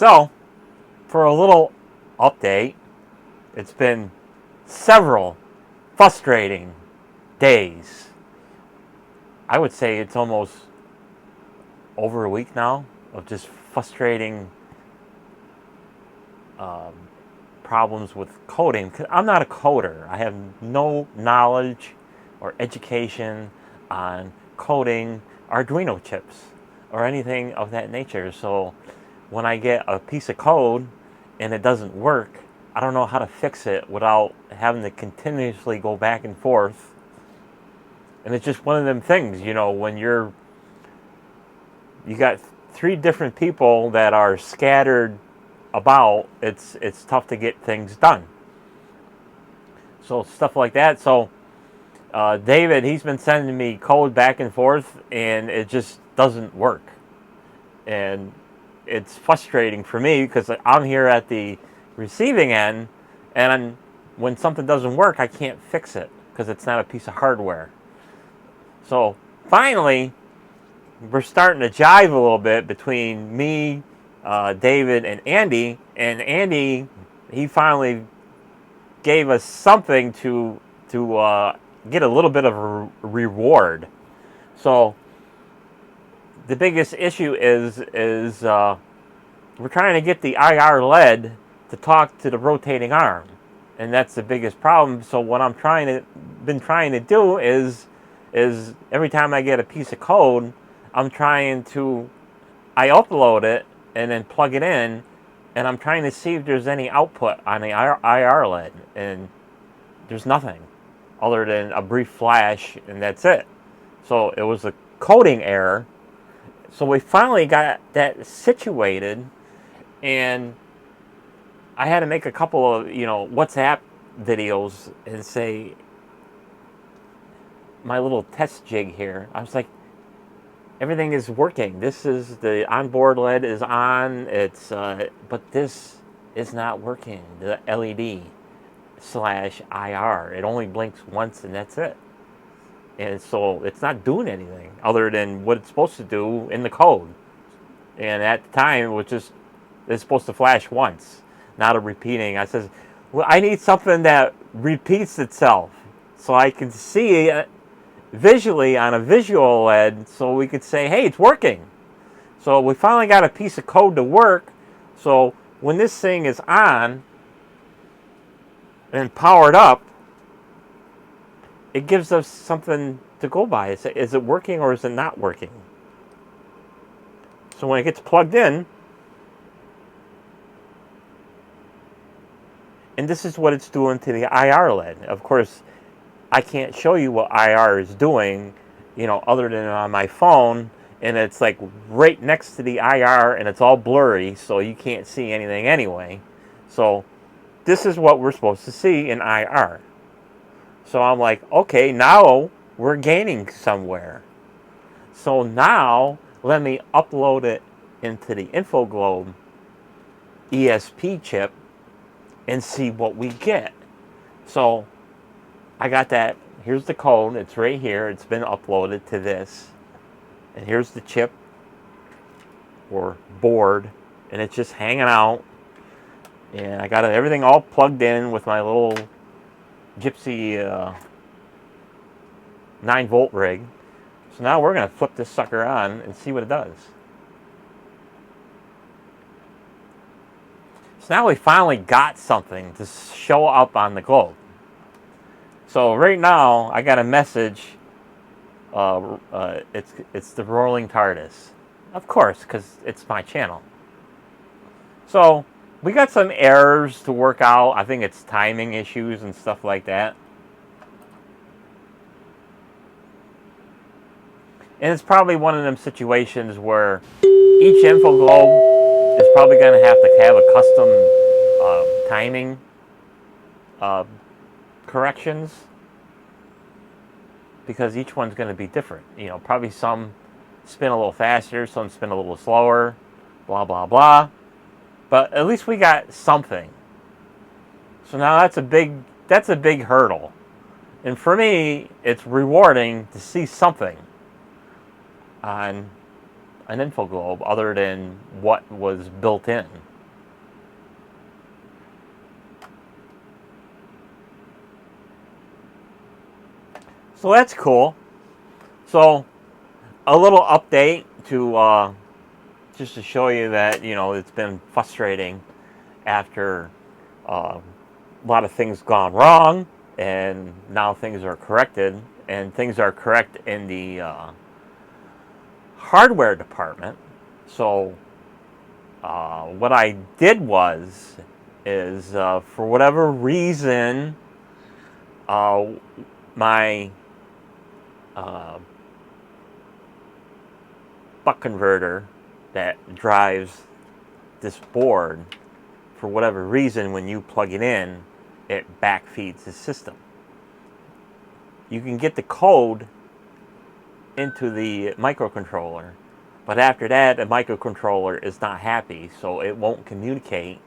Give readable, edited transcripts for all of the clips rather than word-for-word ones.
So, for a little update, it's been several frustrating days. I would say it's almost over a week now of just frustrating problems with coding. 'Cause I'm not a coder. I have no knowledge or education on coding Arduino chips or anything of that nature. So when I get a piece of code and it doesn't work, I don't know how to fix it without having to continuously go back and forth. And it's just one of them things, when you got three different people that are scattered about, it's tough to get things done. So stuff like that. So David, he's been sending me code back and forth, and it just doesn't work. And it's frustrating for me because I'm here at the receiving end, and when something doesn't work, I can't fix it because it's not a piece of hardware. So finally, we're starting to jive a little bit between me, David, and Andy. And Andy, he finally gave us something to get a little bit of a reward. So the biggest issue is we're trying to get the IR lead to talk to the rotating arm, and that's the biggest problem. So what I'm been trying to do is every time I get a piece of code, I upload it and then plug it in, and I'm trying to see if there's any output on the IR lead, and there's nothing other than a brief flash, and that's it. So it was a coding error. So we finally got that situated, and I had to make a couple of WhatsApp videos and say my little test jig here. I was like, everything is working. This is the onboard LED is on. It's but this is not working. The LED/IR. It only blinks once, and that's it. And so it's not doing anything other than what it's supposed to do in the code. And at the time, it's supposed to flash once, not a repeating. I says, well, I need something that repeats itself so I can see it visually on a visual LED, so we could say, hey, it's working. So we finally got a piece of code to work. So when this thing is on and powered up, it gives us something to go by. Is it working or is it not working? So when it gets plugged in, and this is what it's doing to the IR LED. Of course, I can't show you what IR is doing, other than on my phone, and it's like right next to the IR, and it's all blurry, so you can't see anything anyway. So this is what we're supposed to see in IR. So I'm like, okay, now we're gaining somewhere. So now let me upload it into the InfoGlobe ESP chip and see what we get. So I got that. Here's the code. It's right here. It's been uploaded to this. And here's the chip or board, and it's just hanging out. And I got everything all plugged in with my little Gypsy 9-volt rig. So now we're going to flip this sucker on and see what it does. So now we finally got something to show up on the globe. So right now I got a message. It's the rolling TARDIS, of course, because it's my channel. So we got some errors to work out. I think it's timing issues and stuff like that. And it's probably one of them situations where each InfoGlobe is probably going to have a custom timing corrections, because each one's going to be different. Probably some spin a little faster, some spin a little slower, blah, blah, blah. But at least we got something. So now that's a big hurdle. And for me, it's rewarding to see something on an InfoGlobe other than what was built in. So that's cool. So a little update to just to show you that, you know, it's been frustrating after a lot of things gone wrong, and now things are corrected, and things are correct in the hardware department. So what I did is for whatever reason, my buck converter that drives this board, for whatever reason, when you plug it in, it backfeeds the system. You can get the code into the microcontroller, but after that, the microcontroller is not happy, so it won't communicate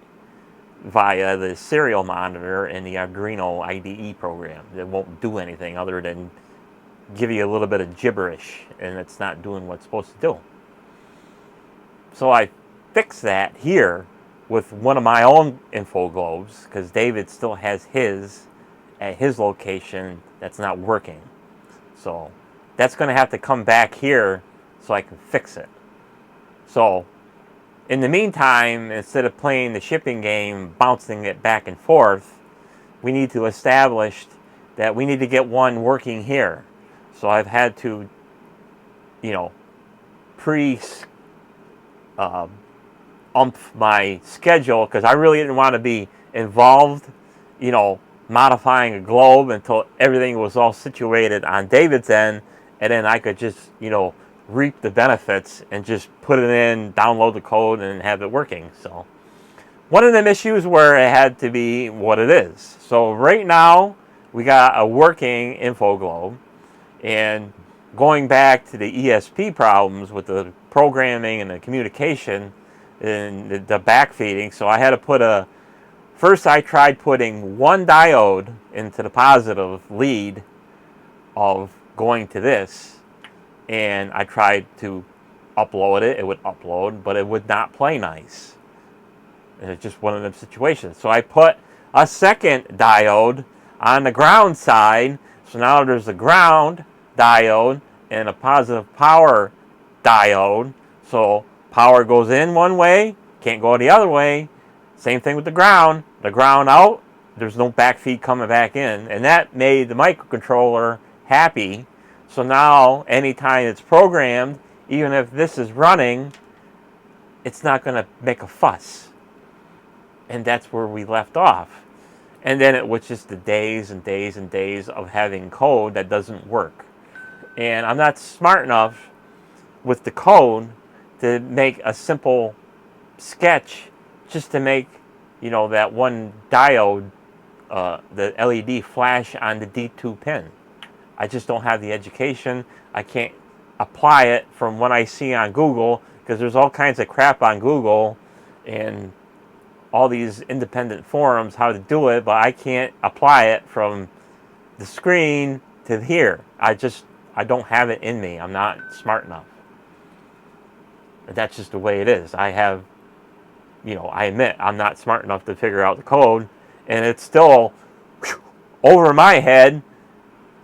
via the serial monitor in the Arduino IDE program. It won't do anything other than give you a little bit of gibberish, and it's not doing what it's supposed to do. So I fixed that here with one of my own InfoGlobes, because David still has his at his location that's not working. So that's going to have to come back here so I can fix it. So in the meantime, instead of playing the shipping game, bouncing it back and forth, we need to establish that we need to get one working here. So I've had to, you know, umph my schedule, because I really didn't want to be involved, you know, modifying a globe until everything was all situated on David's end, and then I could just, you know, reap the benefits and just put it in, download the code, and have it working. So one of them issues where it had to be what it is. So right now we got a working InfoGlobe, and going back to the ESP problems with the programming and the communication and the backfeeding, so I had to put first I tried putting one diode into the positive lead of going to this, and I tried to upload it. It would upload, but it would not play nice. And it's just one of them situations. So I put a second diode on the ground side, so now there's a ground diode and a positive power diode. So power goes in one way, can't go the other way. Same thing with the ground. The ground out, there's no backfeed coming back in. And that made the microcontroller happy. So now anytime it's programmed, even if this is running, it's not going to make a fuss. And that's where we left off. And then it was just the days and days and days of having code that doesn't work. And I'm not smart enough with the code to make a simple sketch just to make, you know, that one diode, the LED flash on the D2 pin. I just don't have the education. I can't apply it from what I see on Google, because there's all kinds of crap on Google and all these independent forums how to do it, but I can't apply it from the screen to here. I don't have it in me. I'm not smart enough. That's just the way it is. I admit I'm not smart enough to figure out the code, and it's still over my head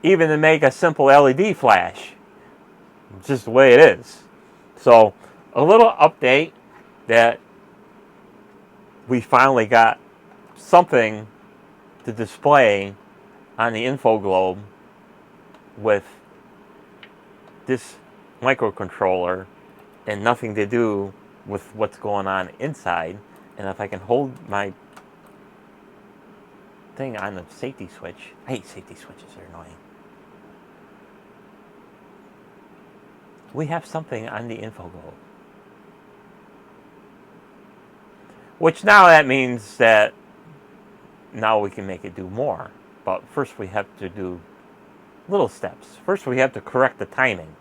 even to make a simple LED flash. It's just the way it is. So a little update that we finally got something to display on the InfoGlobe with this microcontroller and nothing to do with what's going on inside. And if I can hold my thing on the safety switch. I hate safety switches, they're annoying. We have something on the InfoGlobe. Which now that means that now we can make it do more. But first we have to do little steps. First we have to correct the timing.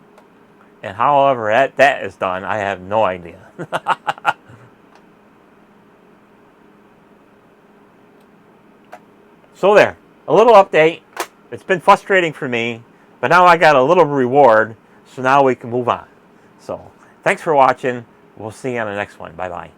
And however that is done, I have no idea. So there, a little update. It's been frustrating for me, but now I got a little reward, so now we can move on. So thanks for watching. We'll see you on the next one. Bye-bye.